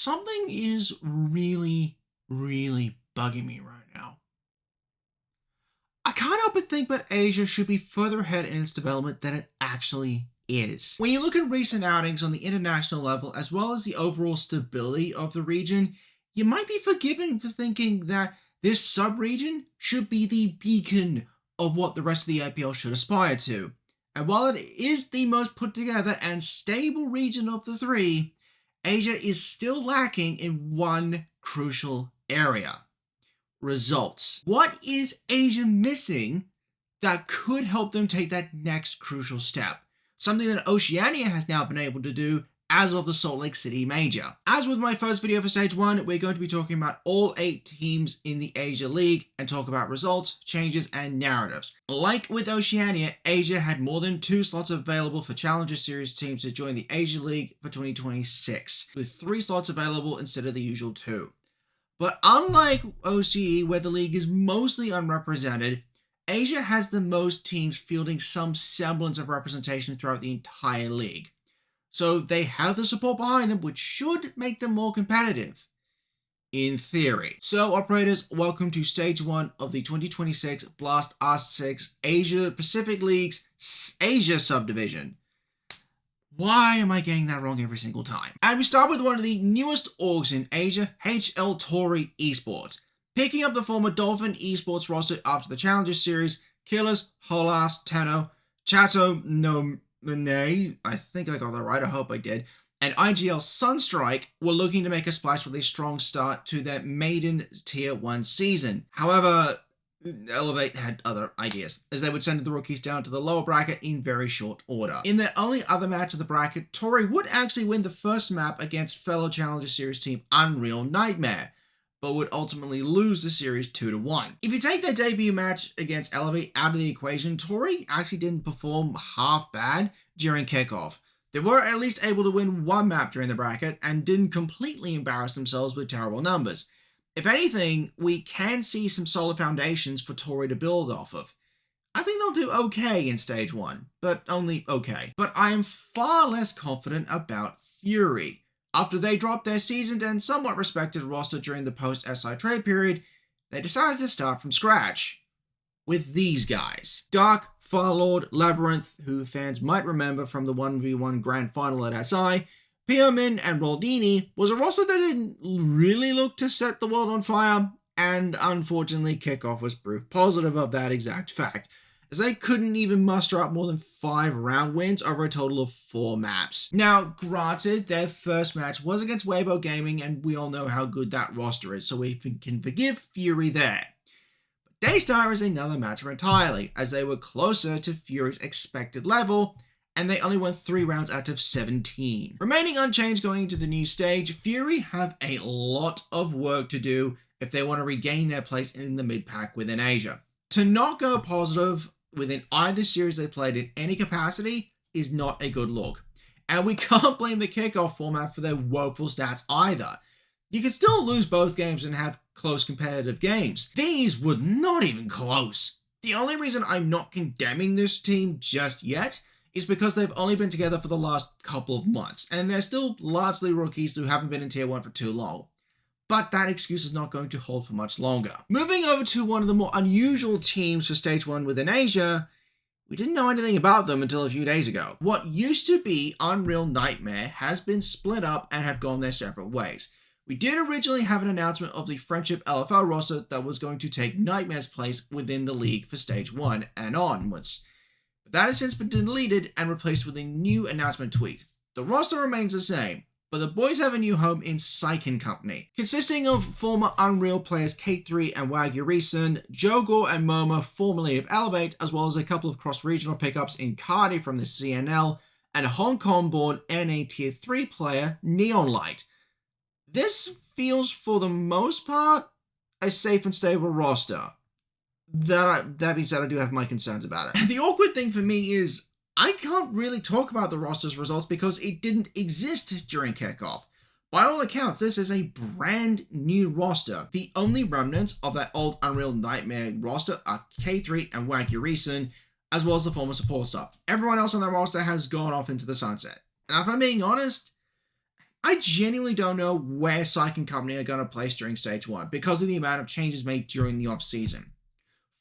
something is really bugging me right now. I can't help but think that Asia should be further ahead in its development than it actually is. When you look at recent outings on the international level as well as the overall stability of the region, you might be forgiven for thinking that this sub-region should be the beacon of what the rest of the APL should aspire to. And while it is the most put together and stable region of the three, Asia is still lacking in one crucial area: results. What is Asia missing that could help them take that next crucial step? Something that Oceania has now been able to do as of the Salt Lake City Major. As with my first video for Stage 1, we're going to be talking about all 8 teams in the Asia League and talk about results, changes, and narratives. Like with Oceania, Asia had more than 2 slots available for Challenger Series teams to join the Asia League for 2026, with 3 slots available instead of the usual 2. But unlike OCE, where the league is mostly unrepresented, Asia has the most teams fielding some semblance of representation throughout the entire league. So they have the support behind them, which should make them more competitive, in theory. So operators, welcome to Stage 1 of the 2026 Blast R6 Asia Pacific League's Asia subdivision. Why am I getting that wrong every single time? And we start with one of the newest orgs in Asia, HL Tori Esports. Picking up the former Dolphin Esports roster after the Challenger Series, Killers, Holas, Tenno, Chato No Mene, I think I got that right, I hope I did, and IGL Sunstrike were looking to make a splash with a strong start to their maiden Tier 1 season. However, Elevate had other ideas, as they would send the rookies down to the lower bracket in very short order. In their only other match of the bracket, Tori would actually win the first map against fellow Challenger Series team Unreal Nightmare, but would ultimately lose the series 2-1. If you take their debut match against Elevate out of the equation, Tori actually didn't perform half bad during kickoff. They were at least able to win one map during the bracket and didn't completely embarrass themselves with terrible numbers. If anything, we can see some solid foundations for Tori to build off of. I think they'll do okay in Stage 1, but only okay. But I am far less confident about Fury. After they dropped their seasoned and somewhat respected roster during the post-SI trade period, they decided to start from scratch with these guys. Dark, Farlord, Labyrinth, who fans might remember from the 1v1 Grand Final at SI, Piermin, and Roldini was a roster that didn't really look to set the world on fire, and unfortunately Kickoff was proof positive of that exact fact, as they couldn't even muster up more than 5 round wins over a total of 4 maps. Now, granted, their first match was against Weibo Gaming, and we all know how good that roster is, so we can forgive Fury there. But Daystar is another matter entirely, as they were closer to Fury's expected level, and they only won 3 rounds out of 17. Remaining unchanged going into the new stage, Fury have a lot of work to do if they want to regain their place in the mid-pack within Asia. To not go positive within either series they played in any capacity is not a good look. And we can't blame the kickoff format for their woeful stats either. You can still lose both games and have close competitive games. These were not even close. The only reason I'm not condemning this team just yet is because they've only been together for the last couple of months, and they're still largely rookies who haven't been in Tier 1 for too long. But that excuse is not going to hold for much longer. Moving over to one of the more unusual teams for Stage 1 within Asia, we didn't know anything about them until a few days ago. What used to be Unreal Nightmare has been split up and have gone their separate ways. We did originally have an announcement of the Friendship LFL roster that was going to take Nightmare's place within the league for Stage 1 and onwards. But that has since been deleted and replaced with a new announcement tweet. The roster remains the same, but the boys have a new home in Saiken Company, consisting of former Unreal players K3 and Wagyu-Risen, Jogor and Moma, formerly of Elevate, as well as a couple of cross-regional pickups in Cardi from the CNL, and a Hong Kong-born NA Tier 3 player, Neon Light. This feels, for the most part, a safe and stable roster. That being said, I do have my concerns about it. The awkward thing for me is I can't really talk about the roster's results because it didn't exist during kickoff. By all accounts, this is a brand new roster. The only remnants of that old Unreal Nightmare roster are K3 and Wagyu-Risen, as well as the former support sub. Everyone else on that roster has gone off into the sunset. And if I'm being honest, I genuinely don't know where Psych and company are going to place during Stage 1 because of the amount of changes made during the off-season.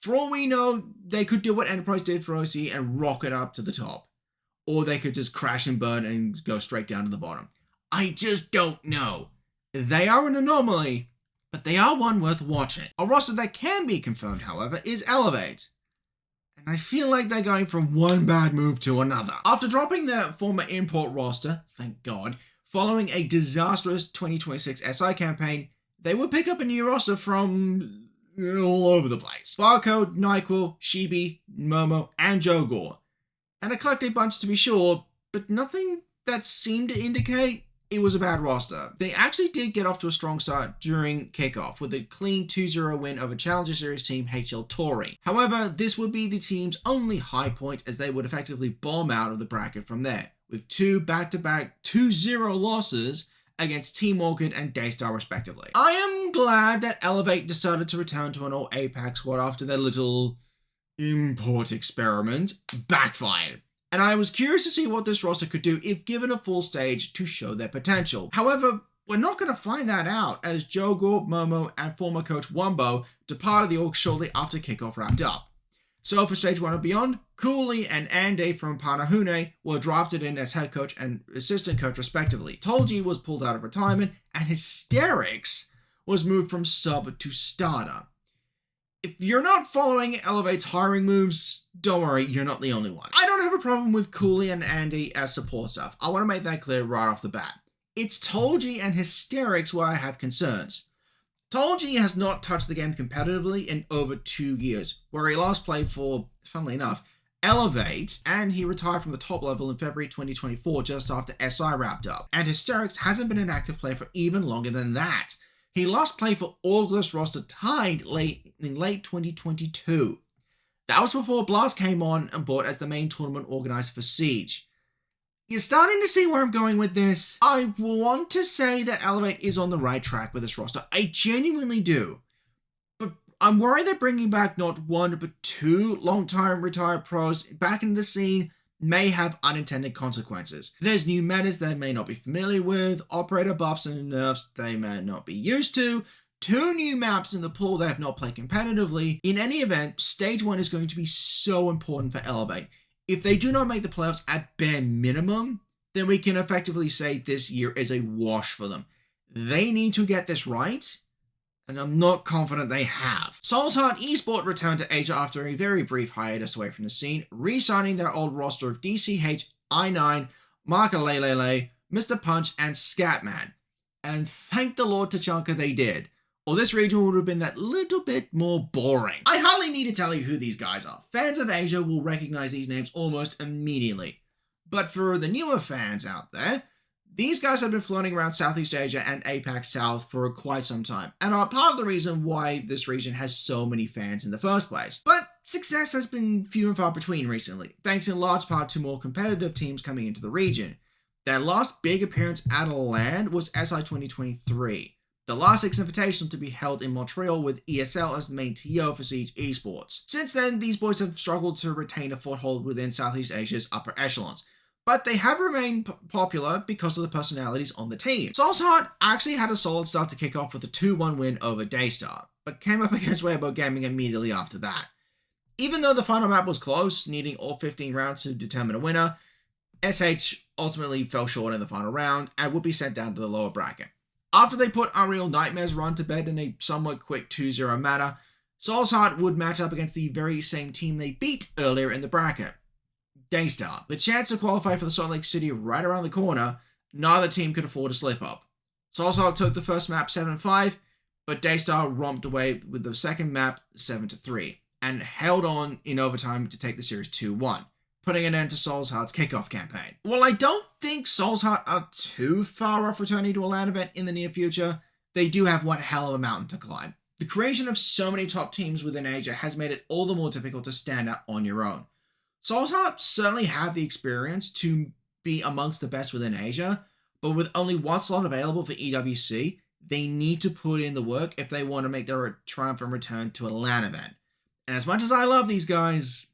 For all we know, they could do what Enterprise did for OC and rocket up to the top. Or they could just crash and burn and go straight down to the bottom. I just don't know. They are an anomaly, but they are one worth watching. A roster that can be confirmed, however, is Elevate. And I feel like they're going from one bad move to another. After dropping their former import roster, thank God, following a disastrous 2026 SI campaign, they will pick up a new roster from all over the place. Barcode, NyQuil, Shibi, Momo, and Jogor. And a eclectic bunch to be sure, but nothing that seemed to indicate it was a bad roster. They actually did get off to a strong start during kickoff with a clean 2-0 win over Challenger Series team HL Tori. However, this would be the team's only high point as they would effectively bomb out of the bracket from there, with 2 back-to-back 2-0 losses against Team Orchid and Daystar respectively. I am glad that Elevate decided to return to an all APAC squad after their little import experiment backfired. And I was curious to see what this roster could do if given a full stage to show their potential. However, we're not going to find that out as Jogor, Momo, and former coach Wumbo departed the org shortly after kickoff wrapped up. So for Stage 1 and beyond, Cooley and Andy from Panahune were drafted in as head coach and assistant coach respectively. Tolji was pulled out of retirement, and Hysterics was moved from sub to starter. If you're not following Elevate's hiring moves, don't worry, you're not the only one. I don't have a problem with Cooley and Andy as support staff. I want to make that clear right off the bat. It's Tolji and Hysterics where I have concerns. Tolji has not touched the game competitively in over 2 years, where he last played for, funnily enough, Elevate, and he retired from the top level in February 2024 just after SI wrapped up. And Hysterics hasn't been an active player for even longer than that. He last played for August roster tied in late 2022. That was before Blast came on board as the main tournament organizer for Siege. You're starting to see where I'm going with this. I want to say that Elevate is on the right track with this roster. I genuinely do. But I'm worried that bringing back not 1 but 2 long-time retired pros back into the scene may have unintended consequences. There's new metas they may not be familiar with, operator buffs and nerfs they may not be used to, 2 new maps in the pool they have not played competitively. In any event, Stage 1 is going to be so important for Elevate. If they do not make the playoffs at bare minimum, then we can effectively say this year is a wash for them. They need to get this right, and I'm not confident they have. Soul's Heart Esports returned to Asia after a very brief hiatus away from the scene, re-signing their old roster of DCH, I9, Markalelele, Mr. Punch, and Scatman. And thank the Lord Tachanka they did, or this region would have been that little bit more boring. I hardly need to tell you who these guys are. Fans of Asia will recognize these names almost immediately. But for the newer fans out there, these guys have been floating around Southeast Asia and APAC South for quite some time, and are part of the reason why this region has so many fans in the first place. But success has been few and far between recently, thanks in large part to more competitive teams coming into the region. Their last big appearance at a LAN was SI 2023, the last Six Invitational to be held in Montreal with ESL as the main TO for Siege Esports. Since then, these boys have struggled to retain a foothold within Southeast Asia's upper echelons, but they have remained popular because of the personalities on the team. Soul's Heart actually had a solid start to kick off with a 2-1 win over Daystar, but came up against Weibo Gaming immediately after that. Even though the final map was close, needing all 15 rounds to determine a winner, SH ultimately fell short in the final round and would be sent down to the lower bracket. After they put Unreal Nightmares run to bed in a somewhat quick 2-0 manner, Soul's Heart would match up against the very same team they beat earlier in the bracket, Daystar. The chance to qualify for the Salt Lake City right around the corner, neither team could afford to slip up. Soul's Heart took the first map 7-5, but Daystar romped away with the second map 7-3, and held on in overtime to take the series 2-1, putting an end to Soul's Heart's kickoff campaign. While I don't think Soul's Heart are too far off returning to a LAN event in the near future, they do have one hell of a mountain to climb. The creation of so many top teams within Asia has made it all the more difficult to stand out on your own. Soul's Heart certainly have the experience to be amongst the best within Asia, but with only one slot available for EWC, they need to put in the work if they want to make their triumphant return to a LAN event. And as much as I love these guys,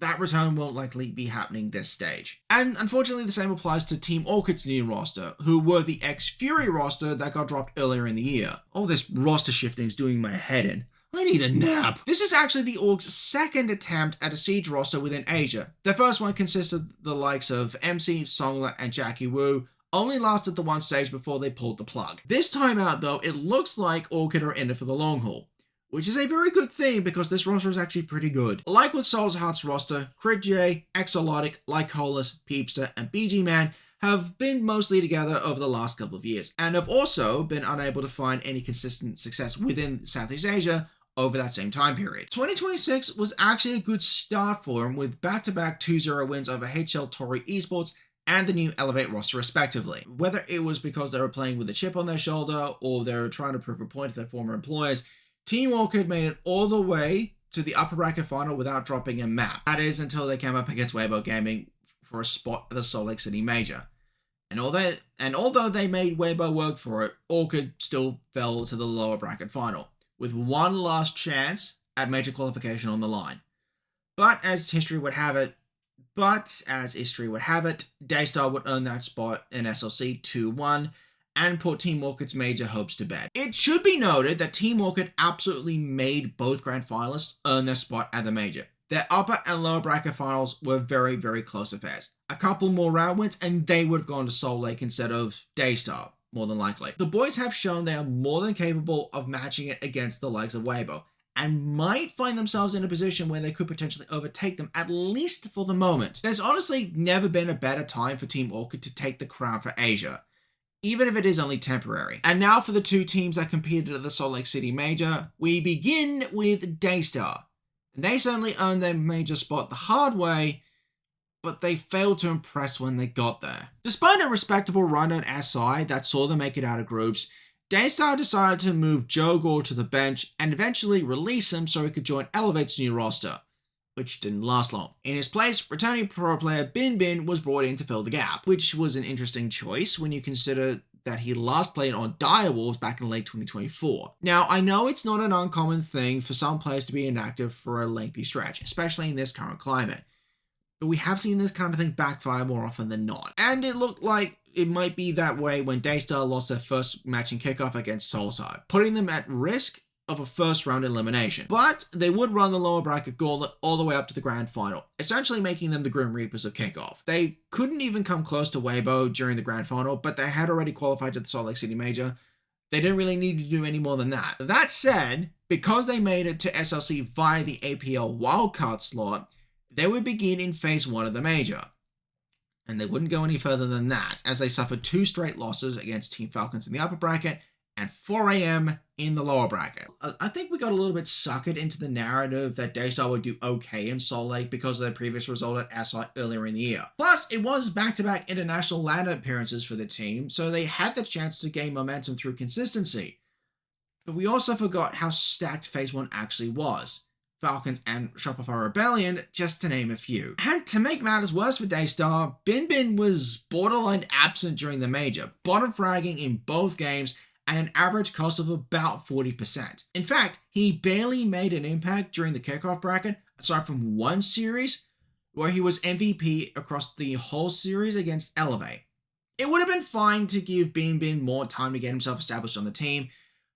that return won't likely be happening this stage. And unfortunately, the same applies to Team Orchid's new roster, who were the ex-Fury roster that got dropped earlier in the year. All this roster shifting is doing my head in. I need a nap. This is actually the Org's second attempt at a Siege roster within Asia. Their first one consists of the likes of MC, Songler, and Jackie Wu, only lasted the one stage before they pulled the plug. This time out though, it looks like Orchid are in it for the long haul, which is a very good thing because this roster is actually pretty good. Like with Soul's Heart's roster, Crit J, Exolotic, Lycolis, Peepster, and BG Man have been mostly together over the last couple of years, and have also been unable to find any consistent success within Southeast Asia over that same time period. 2026 was actually a good start for him with back-to-back 2-0 wins over HL Torii Esports and the new Elevate roster respectively. Whether it was because they were playing with a chip on their shoulder or they were trying to prove a point to their former employers, Team Orchid made it all the way to the upper bracket final without dropping a map. That is until they came up against Weibo Gaming for a spot at the Salt Lake City Major. And although they made Weibo work for it, Orchid still fell to the lower bracket final, with one last chance at major qualification on the line. But as history would have it, Daystar would earn that spot in SLC 2-1 and put Team Orchid's major hopes to bed. It should be noted that Team Orchid absolutely made both grand finalists earn their spot at the major. Their upper and lower bracket finals were very, very close affairs. A couple more round wins and they would have gone to Salt Lake instead of Daystar, more than likely. The boys have shown they are more than capable of matching it against the likes of Weibo, and might find themselves in a position where they could potentially overtake them, at least for the moment. There's honestly never been a better time for Team Orchid to take the crown for Asia, even if it is only temporary. And now for the two teams that competed at the Salt Lake City Major, we begin with Daystar. They certainly earned their major spot the hard way, but they failed to impress when they got there. Despite a respectable run at SI that saw them make it out of groups, Daystar decided to move Joe Gore to the bench and eventually release him so he could join Elevate's new roster, which didn't last long. In his place, returning pro player Bin Bin was brought in to fill the gap, which was an interesting choice when you consider that he last played on Direwolves back in late 2024. Now, I know it's not an uncommon thing for some players to be inactive for a lengthy stretch, especially in this current climate, but we have seen this kind of thing backfire more often than not. And it looked like it might be that way when Daystar lost their first match in kickoff against Soulside, putting them at risk of a first round elimination. But they would run the lower bracket gauntlet all the way up to the grand final, essentially making them the Grim Reapers of kickoff. They couldn't even come close to Weibo during the grand final, but they had already qualified to the Salt Lake City Major. They didn't really need to do any more than that. That said, because they made it to SLC via the APL wildcard slot, they would begin in phase 1 of the major. And they wouldn't go any further than that, as they suffered 2 straight losses against Team Falcons in the upper bracket and 4AM in the lower bracket. I think we got a little bit suckered into the narrative that Daystar would do okay in Salt Lake because of their previous result at SI earlier in the year. Plus, it was back-to-back international LAN appearances for the team, so they had the chance to gain momentum through consistency. But we also forgot how stacked phase 1 actually was. Falcons and Shopify Rebellion, just to name a few. And to make matters worse for Daystar, Bin Bin was borderline absent during the major, bottom fragging in both games at an average cost of about 40%. In fact, he barely made an impact during the kickoff bracket, aside from one series where he was MVP across the whole series against Elevate. It would have been fine to give Bin Bin more time to get himself established on the team,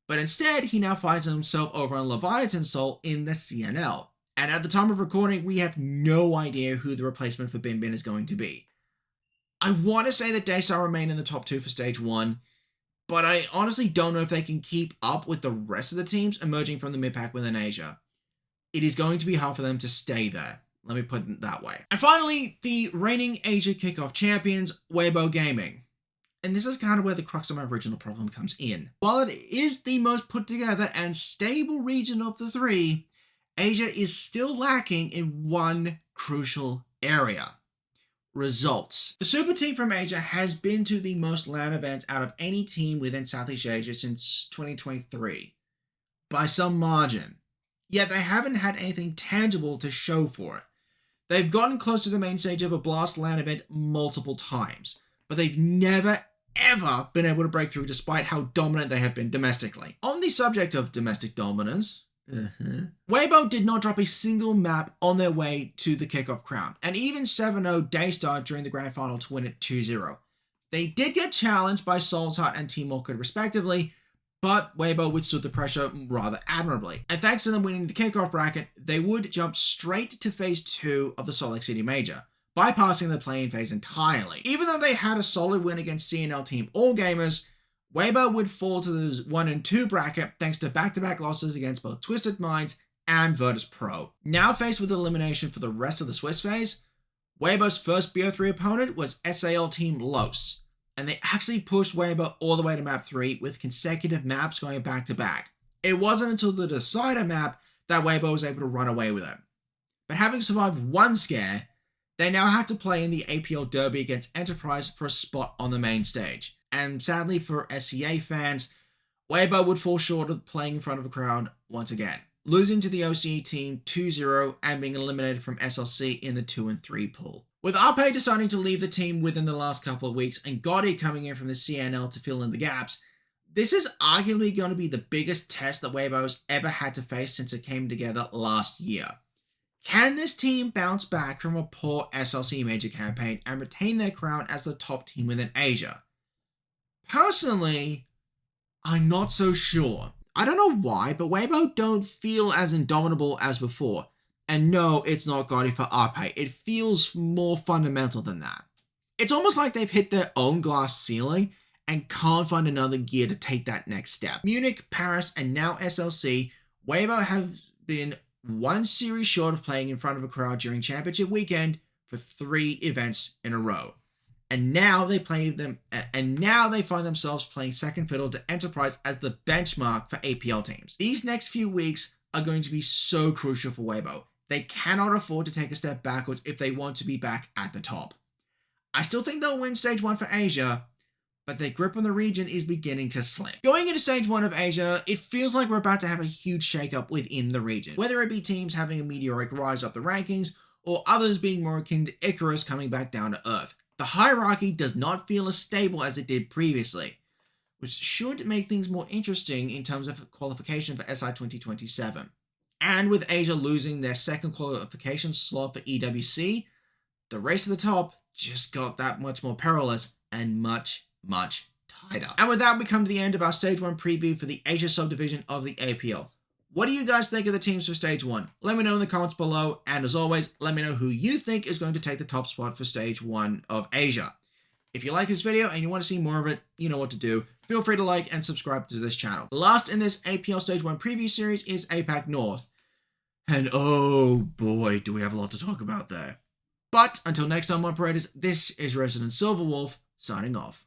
but instead, he now finds himself over on Leviathan Soul in the CNL. And at the time of recording, we have no idea who the replacement for Bin Bin is going to be. I want to say that Daystar remain in the top 2 for stage 1, but I honestly don't know if they can keep up with the rest of the teams emerging from the mid-pack within Asia. It is going to be hard for them to stay there. Let me put it that way. And finally, the reigning Asia kickoff champions, Weibo Gaming. And this is kind of where the crux of my original problem comes in. While it is the most put together and stable region of the 3, Asia is still lacking in one crucial area: results. The super team from Asia has been to the most LAN events out of any team within Southeast Asia since 2023, by some margin. Yet they haven't had anything tangible to show for it. They've gotten close to the main stage of a Blast LAN event multiple times, but they've never ever been able to break through despite how dominant they have been domestically. On the subject of domestic dominance, Weibo did not drop a single map on their way to the kickoff crown, and even 7-0 Daystar during the grand final to win it 2-0. They did get challenged by Soul's Heart and Team Orchid respectively, but Weibo withstood the pressure rather admirably. And thanks to them winning the kickoff bracket, they would jump straight to phase 2 of the Salt Lake City Major, bypassing the play-in phase entirely. Even though they had a solid win against CNL Team All Gamers, Weibo would fall to the 1 and 2 bracket thanks to back-to-back losses against both Twisted Minds and Virtus Pro. Now faced with elimination for the rest of the Swiss phase, Weibo's first BO3 opponent was SAL Team Los, and they actually pushed Weibo all the way to map 3 with consecutive maps going back-to-back. It wasn't until the decider map that Weibo was able to run away with it. But having survived one scare, they now had to play in the APL Derby against Enterprise for a spot on the main stage. And sadly for SCA fans, Weibo would fall short of playing in front of a crowd once again, losing to the OCE team 2-0 and being eliminated from SLC in the 2 and 3 pool. With Arpe deciding to leave the team within the last couple of weeks and Gotti coming in from the CNL to fill in the gaps, this is arguably going to be the biggest test that Weibo's ever had to face since it came together last year. Can this team bounce back from a poor SLC major campaign and retain their crown as the top team within Asia? Personally, I'm not so sure. I don't know why, but Weibo don't feel as indomitable as before. And no, it's not Gotti for Arpe. It feels more fundamental than that. It's almost like they've hit their own glass ceiling and can't find another gear to take that next step. Munich, Paris, and now SLC, Weibo have been one series short of playing in front of a crowd during championship weekend for 3 events in a row. And now they find themselves playing second fiddle to Enterprise as the benchmark for APL teams. These next few weeks are going to be so crucial for Weibo. They cannot afford to take a step backwards if they want to be back at the top. I still think they'll win Stage 1 for Asia, but their grip on the region is beginning to slip. Going into Stage 1 of Asia, it feels like we're about to have a huge shakeup within the region, whether it be teams having a meteoric rise up the rankings, or others being more akin to Icarus coming back down to Earth. The hierarchy does not feel as stable as it did previously, which should make things more interesting in terms of qualification for SI 2027. And with Asia losing their second qualification slot for EWC, the race to the top just got that much more perilous and much tighter. And with that, we come to the end of our Stage 1 preview for the Asia subdivision of the APL. What do you guys think of the teams for Stage 1? Let me know in the comments below, and as always, let me know who you think is going to take the top spot for Stage 1 of Asia. If you like this video and you want to see more of it, you know what to do. Feel free to like and subscribe to this channel. Last in this APL Stage 1 preview series is APAC North. And oh boy, do we have a lot to talk about there. But until next time, operators, this is Resident Silverwolf, signing off.